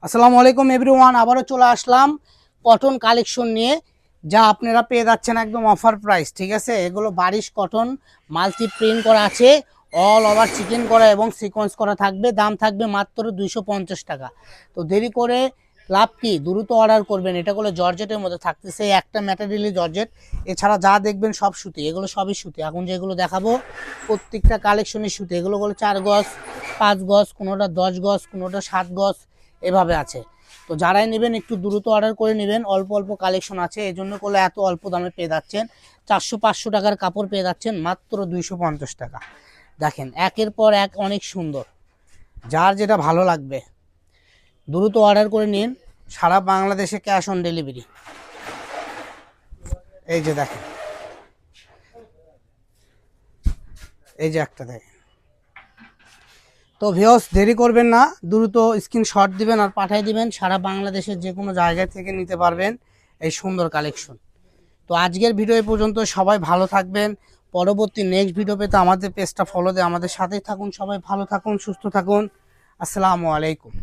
আসসালামু আলাইকুম এভরিওয়ান, আবারও চলে আসলাম কটন কালেকশন নিয়ে, যা আপনারা পেয়ে যাচ্ছেন একদম অফার প্রাইস। ঠিক আছে, এগুলো বারিশ কটন, মাল্টি প্রিন্ট করা আছে, অল ওভার চিকেন করা এবং সিকোয়েন্স করা থাকবে। দাম থাকবে মাত্র 250 টাকা। তো দেরি করে লাভ কি, দ্রুত অর্ডার করবেন। এটা করলে জর্জেটের মধ্যে থাকতেছে, একটা ম্যাটেরিয়ালি জর্জেট, এছাড়া যা দেখবেন সব সুতি। এগুলো সবই সুতি। এখন যেগুলো দেখাবো প্রত্যেকটা কালেকশনের সুতি। এগুলো হলো 4 গজ, 5 গজ, কোনোটা 10 গজ, কোনোটা 7 গজ, এভাবে আছে। তো যারাই নেবেন একটু দ্রুত অর্ডার করে নেবেন, অল্প অল্প কালেকশন আছে, এই জন্য করলে এত অল্প দামে পেয়ে যাচ্ছেন। 400-500 টাকার কাপড় পেয়ে যাচ্ছেন মাত্র 250 টাকা। দেখেন একের পর এক অনেক সুন্দর, যার যেটা ভালো লাগবে দ্রুত অর্ডার করে নিন। সারা বাংলাদেশে ক্যাশ অন ডেলিভারি। এই যে দেখেন, এই যে একটা দেখেন। তো ভিউয়ার্স দেরি করবেন না, দ্রুত স্ক্রিনশট দিবেন আর পাঠিয়ে দিবেন। সারা বাংলাদেশের যে কোনো জায়গা থেকে নিতে পারবেন এই সুন্দর কালেকশন। তো আজকের ভিডিও এই পর্যন্ত। সবাই ভালো থাকবেন। পরবর্তী নেক্সট ভিডিও পেতে আমাদের পেজটা ফলো দিয়ে আমাদের সাথেই থাকুন। সবাই ভালো থাকুন, সুস্থ থাকুন। আসসালামু আলাইকুম।